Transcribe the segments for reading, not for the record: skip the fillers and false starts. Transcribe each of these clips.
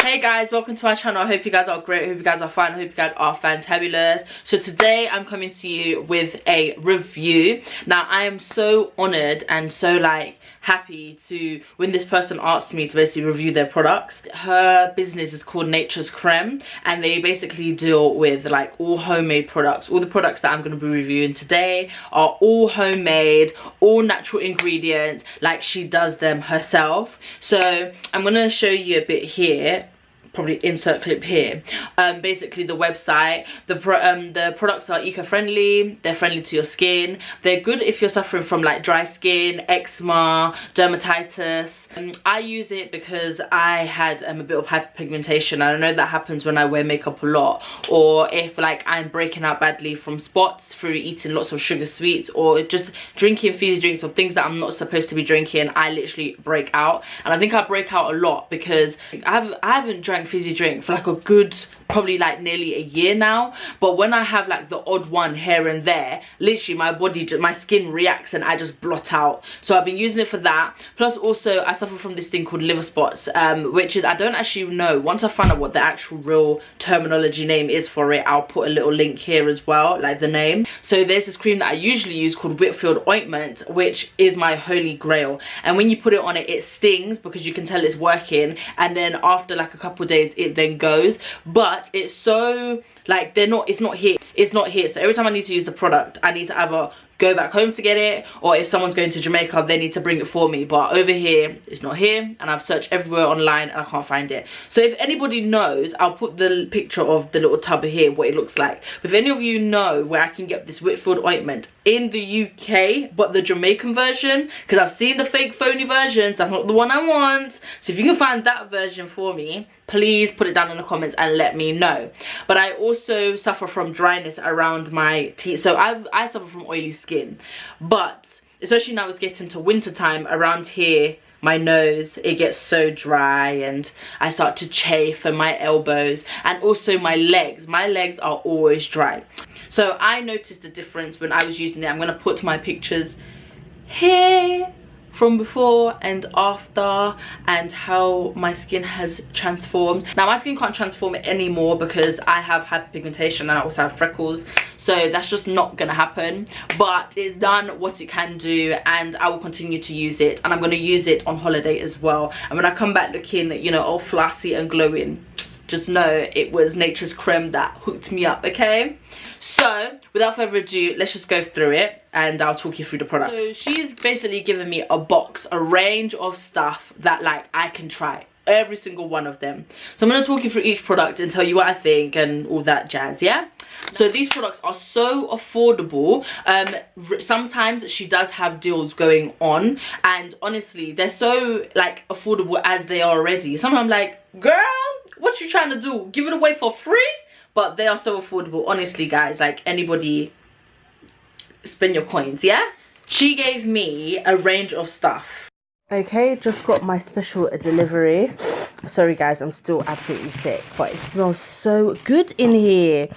Hey guys, welcome to my channel. I hope you guys are great. I hope you guys are fine. I hope you guys are fantabulous. So today I'm coming to you with a review. Now I am so honored and so happy to when this person asked me to basically review their products. Her business is called Nature's Creme, and they basically deal with all homemade products. All the products that I'm going to be reviewing today are all homemade, all natural ingredients, she does them herself. So I'm going to show you a bit here, probably insert clip here. Basically the website, the products are eco-friendly, they're friendly to your skin, they're good if you're suffering from dry skin, eczema, dermatitis. I use it because I had a bit of hyperpigmentation, and I know that happens when I wear makeup a lot, or if I'm breaking out badly from spots through eating lots of sugar sweets or just drinking fizzy drinks or things that I'm not supposed to be drinking. I literally break out, and I think I break out a lot because I haven't drank fizzy drink for a good probably nearly a year now, but when I have the odd one here and there, literally my skin reacts and I just blot out. So I've been using it for that. Plus also I suffer from this thing called liver spots, which is, I don't actually know, once I find out what the actual real terminology name is for it, I'll put a little link here as well, the name. So there's this cream that I usually use called Whitfield ointment, which is my holy grail, and when you put it on it stings because you can tell it's working, and then after a couple days it then goes. But it's so it's not here. So every time I need to use the product, I need to either go back home to get it, or if someone's going to Jamaica, they need to bring it for me. But over here, it's not here, and I've searched everywhere online and I can't find it. So if anybody knows, I'll put the picture of the little tub here, what it looks like. If any of you know where I can get this Whitfield ointment in the UK, but the Jamaican version, because I've seen the fake phony versions, that's not the one I want. So if you can find that version for me, please put it down in the comments and let me know. But I also suffer from dryness around my teeth. So I suffer from oily skin, but especially now it's getting to winter time, around here, my nose, it gets so dry and I start to chafe, and my elbows, and also my legs are always dry. So I noticed the difference when I was using it. I'm gonna put my pictures here from before and after, and how my skin has transformed. Now my skin can't transform anymore because I have hyperpigmentation and I also have freckles, so that's just not gonna happen. But it's done what it can do, and I will continue to use it, and I'm gonna use it on holiday as well. And when I come back looking, all flashy and glowing, just know it was Nature's Creme that hooked me up, okay? So without further ado, let's just go through it and I'll talk you through the products. So she's basically given me a box, a range of stuff that I can try, every single one of them. So I'm going to talk you through each product and tell you what I think and all that jazz, yeah? So these products are so affordable. Sometimes she does have deals going on, and honestly they're so affordable as they are already. Sometimes I'm like, girl, what you trying to do, give it away for free? But they are so affordable, honestly guys. Anybody, spend your coins, yeah? She gave me a range of stuff. Okay, just got my special delivery. Sorry guys, I'm still absolutely sick, but it smells so good in here.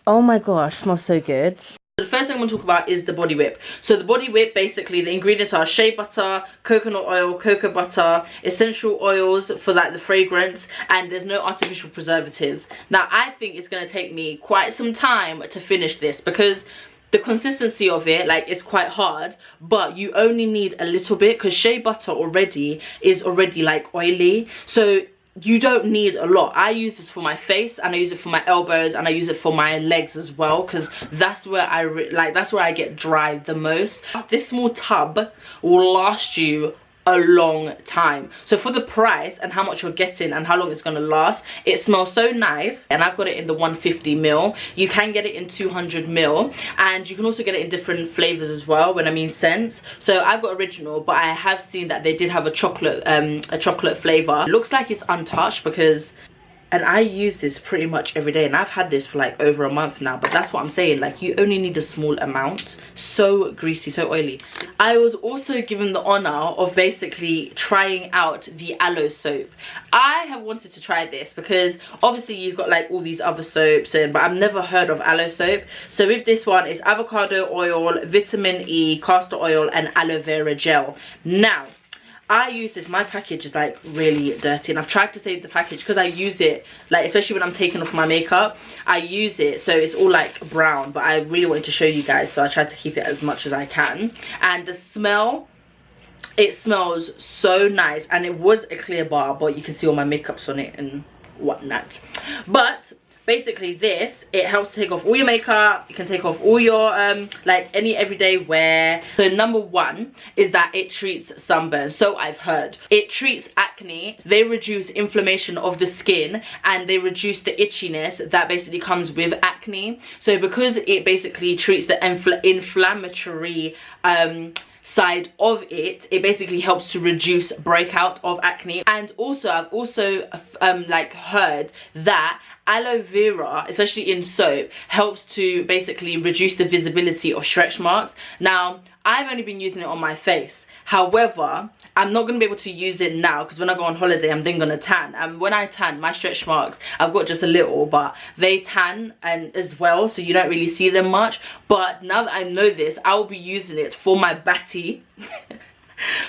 Oh my gosh, smells so good. The first thing I'm going to talk about is the Body Whip. So the Body Whip, basically the ingredients are shea butter, coconut oil, cocoa butter, essential oils for the fragrance, and there's no artificial preservatives. Now I think it's going to take me quite some time to finish this because the consistency of it, it's quite hard, but you only need a little bit because shea butter already is already oily, so you don't need a lot. I use this for my face, and I use it for my elbows, and I use it for my legs as well, because that's where that's where I get dry the most. This small tub will last you a long time. So for the price and how much you're getting and how long it's gonna last, it smells so nice. And I've got it in the 150ml. You can get it in 200ml, and you can also get it in different flavors as well, when I mean scents. So I've got original, but I have seen that they did have a chocolate flavor. It looks like it's untouched because, and I use this pretty much every day, and I've had this for over a month now. But that's what I'm saying, you only need a small amount. So greasy, so oily. I was also given the honor of basically trying out the aloe soap. I have wanted to try this because obviously you've got all these other soaps, but I've never heard of aloe soap. So with this one, it's avocado oil, vitamin E, castor oil, and aloe vera gel. Now I use this, my package is like really dirty, and I've tried to save the package because I use it, like especially when I'm taking off my makeup, I use it so it's all like brown, but I really wanted to show you guys, so I tried to keep it as much as I can. And the smell, it smells so nice, and it was a clear bar, but you can see all my makeups on it and whatnot. But basically this, it helps take off all your makeup, you can take off all your like any everyday wear. So number one is that it treats sunburn, so I've heard. It treats acne, they reduce inflammation of the skin, and they reduce the itchiness that basically comes with acne. So because it basically treats the inflammatory side of it, it basically helps to reduce breakout of acne. And also I've also like heard that aloe vera, especially in soap, helps to basically reduce the visibility of stretch marks. Now I've only been using it on my face, however I'm not going to be able to use it now because when I go on holiday I'm then going to tan, and when I tan, my stretch marks, I've got just a little, but they tan and as well, so you don't really see them much. But now that I know this, I will be using it for my batty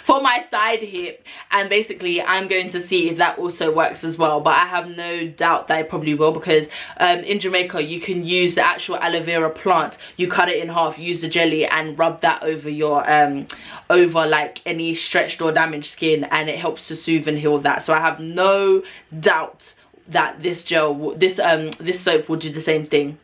for my side hip, and basically I'm going to see if that also works as well. But I have no doubt that it probably will, because in Jamaica you can use the actual aloe vera plant, you cut it in half, use the jelly and rub that over your over like any stretched or damaged skin, and it helps to soothe and heal that. So I have no doubt that this gel, this soap will do the same thing.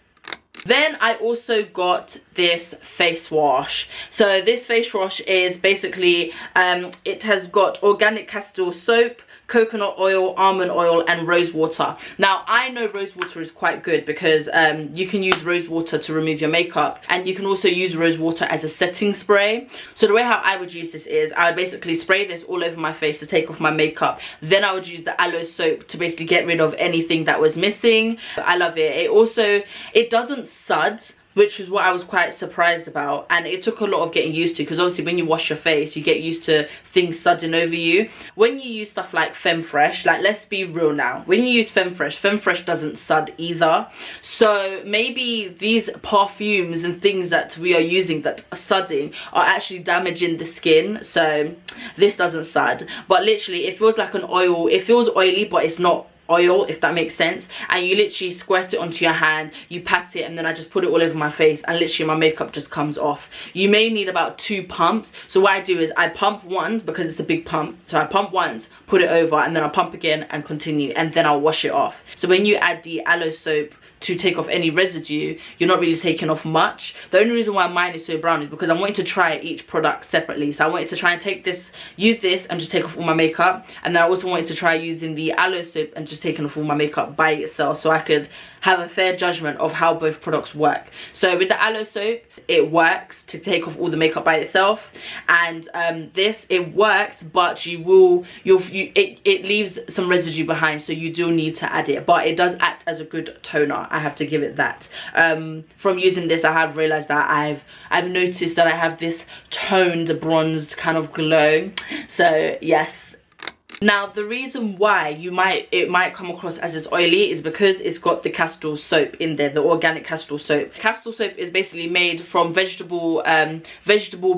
Then I also got this face wash. So this face wash is basically it has got organic castor soap, coconut oil, almond oil and rose water. Now I know rose water is quite good because you can use rose water to remove your makeup, and you can also use rose water as a setting spray. So the way how I would use this is I would basically spray this all over my face to take off my makeup, then I would use the aloe soap to basically get rid of anything that was missing. I love it. It also, it doesn't sud, which is what I was quite surprised about, and it took a lot of getting used to, because obviously when you wash your face you get used to things sudding over you. When you use stuff like Femfresh, like let's be real now, when you use Femfresh doesn't sud either. So maybe these perfumes and things that we are using that are sudding are actually damaging the skin. So this doesn't sud, but literally it feels like an oil, it feels oily but it's not oil, if that makes sense. And you literally squirt it onto your hand, you pat it, and then I just put it all over my face, and literally my makeup just comes off. You may need about 2 pumps. So what I do is I pump once, because it's a big pump, so I pump once, put it over, and then I'll pump again and continue, and then I'll wash it off. So when you add the aloe soap to take off any residue, you're not really taking off much. The only reason why mine is so brown is because I'm wanting to try each product separately. So I wanted to try and take this, use this and just take off all my makeup, and then I also wanted to try using the aloe soap and just taking off all my makeup by itself, so I could have a fair judgment of how both products work. So with the aloe soap, it works to take off all the makeup by itself, and this, it works, but it leaves some residue behind, so you do need to add it, but it does act as a good toner, I have to give it that. From using this, I have realized that I've noticed that I have this toned, bronzed kind of glow. So yes. Now the reason why it might come across as it's oily is because it's got the castor soap in there, the organic castor soap. Castor soap is basically made from vegetable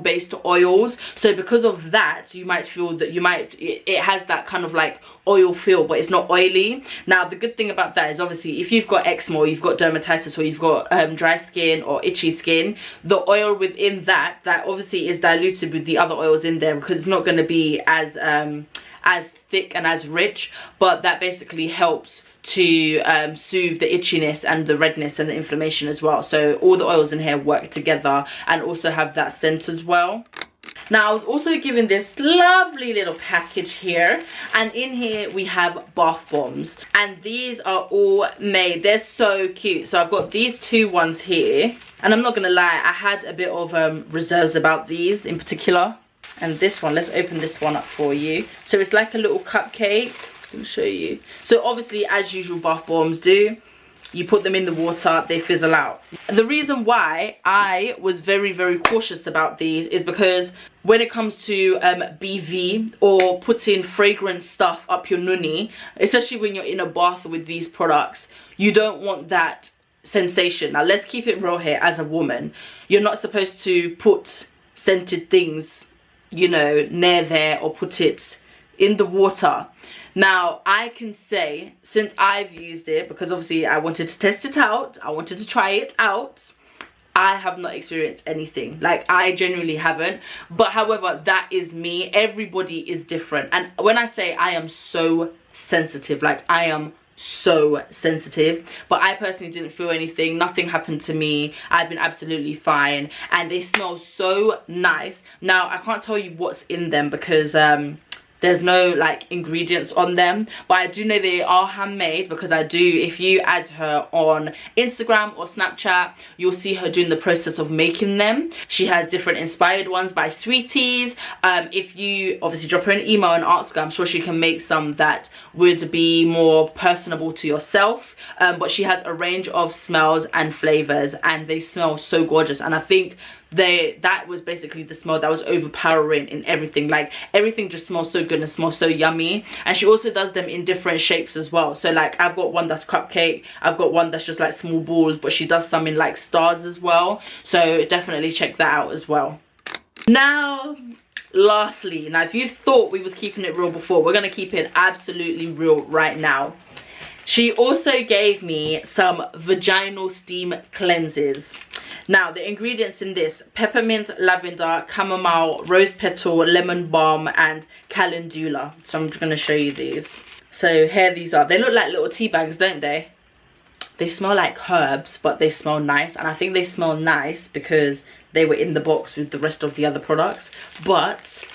based oils, so because of that you might feel that it has that kind of like oil feel, but it's not oily. Now the good thing about that is obviously if you've got eczema or you've got dermatitis or you've got dry skin or itchy skin, the oil within that obviously is diluted with the other oils in there, because it's not going to be as thick and as rich, but that basically helps to soothe the itchiness and the redness and the inflammation as well. So all the oils in here work together and also have that scent as well. Now I was also given this lovely little package here, and in here we have bath bombs, and these are all made, they're so cute. So I've got these 2 ones here, and I'm not gonna lie, I had a bit of reserves about these in particular. And this one, let's open this one up for you. So it's like a little cupcake. Let me show you. So obviously, as usual, bath bombs do, you put them in the water, they fizzle out. The reason why I was very, very cautious about these is because when it comes to BV or putting fragrance stuff up your nunny, especially when you're in a bath with these products, you don't want that sensation. Now let's keep it real here. As a woman, you're not supposed to put scented things you know, near there or put it in the water. Now I can say, since I've used it, because obviously I wanted to test it out, I wanted to try it out, I have not experienced anything. Like, I genuinely haven't. But however, that is me. Everybody is different. And when I say I am so sensitive, like I am so sensitive, but I personally didn't feel anything. Nothing happened to me. I've been absolutely fine, and they smell so nice. Now I can't tell you what's in them because there's no like ingredients on them, but I do know they are handmade because I do, if you add her on Instagram or Snapchat, you'll see her doing the process of making them. She has different inspired ones by Sweeties. If you obviously drop her an email and ask her, I'm sure she can make some that would be more personable to yourself. But she has a range of smells and flavors, and they smell so gorgeous. And I think that was basically the smell that was overpowering in everything. Like, everything just smells so good and smells so yummy. And she also does them in different shapes as well. So like, I've got one that's cupcake, I've got one that's just like small balls, but she does some in like stars as well. So definitely check that out as well. Now lastly, now if you thought we was keeping it real before, we're gonna keep it absolutely real right now. She also gave me some vaginal steam cleanses. Now, the ingredients in this: peppermint, lavender, chamomile, rose petal, lemon balm, and calendula. So I'm just going to show you these. So here these are. They look like little tea bags, don't they? They smell like herbs, but they smell nice. And I think they smell nice because they were in the box with the rest of the other products. But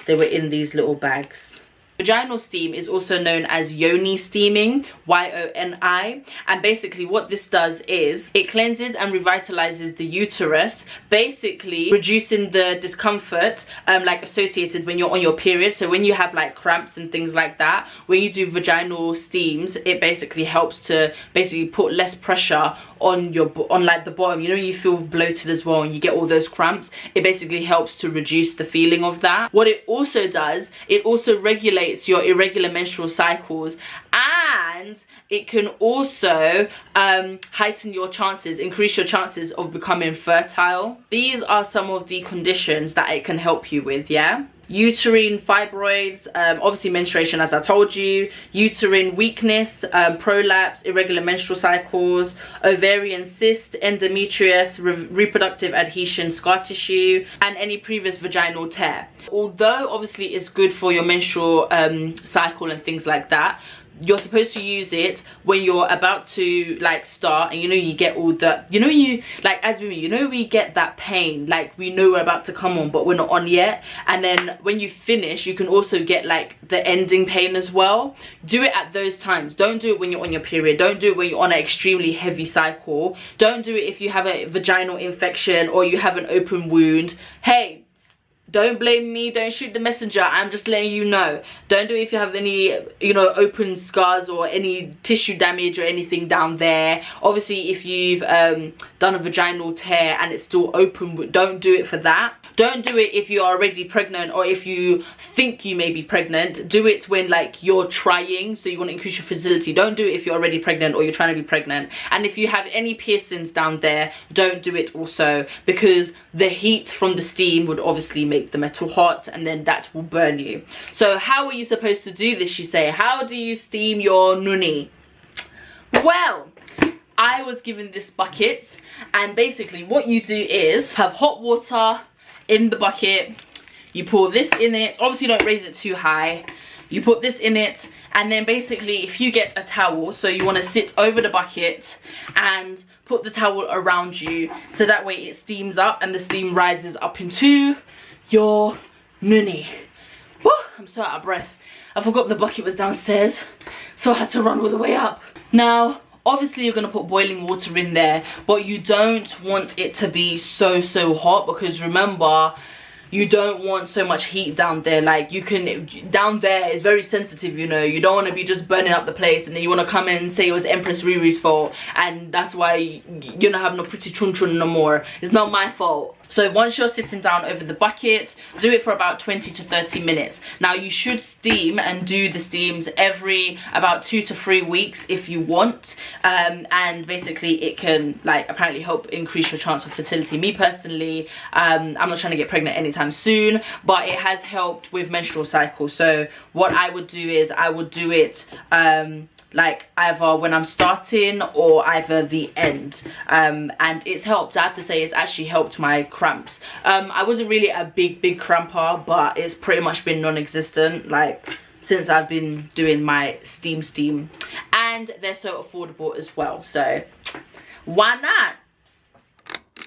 they were in these little bags. Vaginal steam is also known as yoni steaming, Y-O-N-I, and basically what this does is it cleanses and revitalizes the uterus, basically reducing the discomfort like associated when you're on your period. So when you have like cramps and things like that, when you do vaginal steams, it basically helps to basically put less pressure on your like the bottom. You know, you feel bloated as well and you get all those cramps. It basically helps to reduce the feeling of that. What it also does, it also regulates your irregular menstrual cycles, and it can also heighten your chances, increase your chances of becoming fertile. These are some of the conditions that it can help you with, yeah? Uterine fibroids, obviously menstruation as I told you, uterine weakness, prolapse, irregular menstrual cycles, ovarian cyst, endometrius, reproductive adhesion, scar tissue, and any previous vaginal tear. Although obviously it's good for your menstrual cycle and things like that, you're supposed to use it when you're about to like start, and you know you get all the, you know, you like as women, you know, we get that pain, like we know we're about to come on but we're not on yet, and then when you finish you can also get like the ending pain as well. Do it at those times. Don't do it when you're on your period. Don't do it when you're on an extremely heavy cycle. Don't do it if you have a vaginal infection or you have an open wound. Hey, don't blame me, don't shoot the messenger, I'm just letting you know. Don't do it if you have any, you know, open scars or any tissue damage or anything down there. Obviously if you've done a vaginal tear and it's still open, don't do it for that. Don't do it if you're already pregnant or if you think you may be pregnant. Do it when like you're trying, so you want to increase your fertility. Don't do it if you're already pregnant or you're trying to be pregnant. And if you have any piercings down there, don't do it also, because the heat from the steam would obviously make the metal hot, and then that will burn you. So how are you supposed to do this, you say? How do you steam your nuni? Well, I was given this bucket, and basically what you do is have hot water in the bucket, you pour this in it, obviously don't raise it too high, you put this in it, and then basically if you get a towel, so you want to sit over the bucket and put the towel around you, so that way it steams up and the steam rises up into your nuni. Woo, I'm so out of breath. I forgot the bucket was downstairs, so I had to run all the way up. Now obviously you're going to put boiling water in there, but you don't want it to be so hot, because remember, you don't want so much heat down there. Like, you can, down there is very sensitive, you know. You don't want to be just burning up the place and then you want to come in and say it was Empress Riri's fault and that's why you don't have no pretty chun chun no more. It's not my fault. So once you're sitting down over the bucket, do it for about 20 to 30 minutes. Now you should steam and do the steams every about 2 to 3 weeks if you want. And basically it can like apparently help increase your chance of fertility. Me personally, I'm not trying to get pregnant anytime soon, but it has helped with menstrual cycles. So what I would do is I would do it like either when I'm starting or either the end, and it's helped. I have to say it's actually helped my cramps. I wasn't really a big cramper, but it's pretty much been non-existent like since I've been doing my steam, and they're so affordable as well, so why not?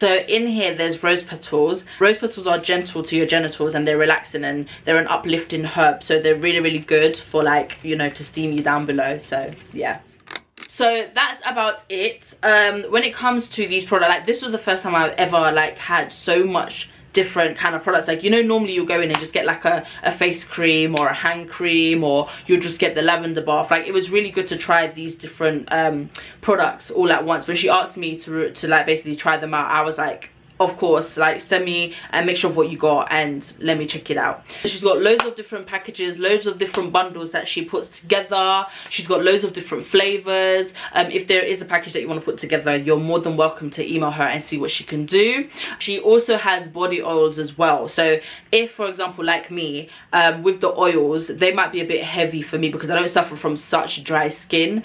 So in here there's rose petals. Rose petals are gentle to your genitals and they're relaxing and they're an uplifting herb, so they're really good for like, you know, to steam you down below. So yeah, so that's about it. When it comes to these products, like this was the first time I've ever like had so much different kind of products. Like, you know, normally you'll go in and just get like a face cream or a hand cream, or you'll just get the lavender bath. Like, it was really good to try these different products all at once. When she asked me to like basically try them out, I was like, of course, like send me and make sure of what you got and let me check it out. She's got loads of different packages, loads of different bundles that she puts together. She's got loads of different flavors. If there is a package that you want to put together, you're more than welcome to email her and see what she can do. She also has body oils as well. So if, for example, like me, with the oils, they might be a bit heavy for me because I don't suffer from such dry skin,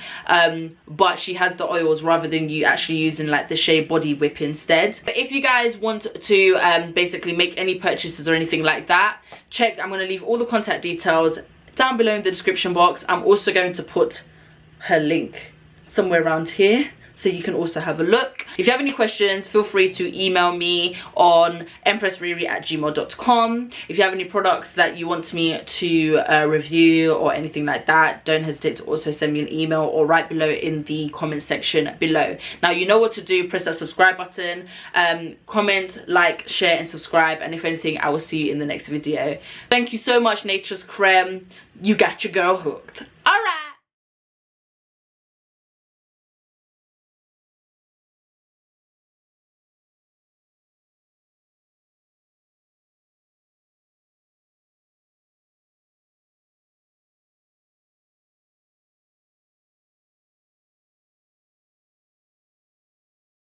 but she has the oils rather than you actually using like the Shea Body Whip instead. But if you guys want to basically make any purchases or anything like that, check, I'm going to leave all the contact details down below in the description box. I'm also going to put her link somewhere around here so you can also have a look. If you have any questions, feel free to email me on empressriri@gmail.com. If you have any products that you want me to review or anything like that, don't hesitate to also send me an email or write below in the comment section below. Now you know what to do. Press that subscribe button, comment, like, share and subscribe, and if anything, I will see you in the next video. Thank you so much, Nature's Creme. You got your girl hooked.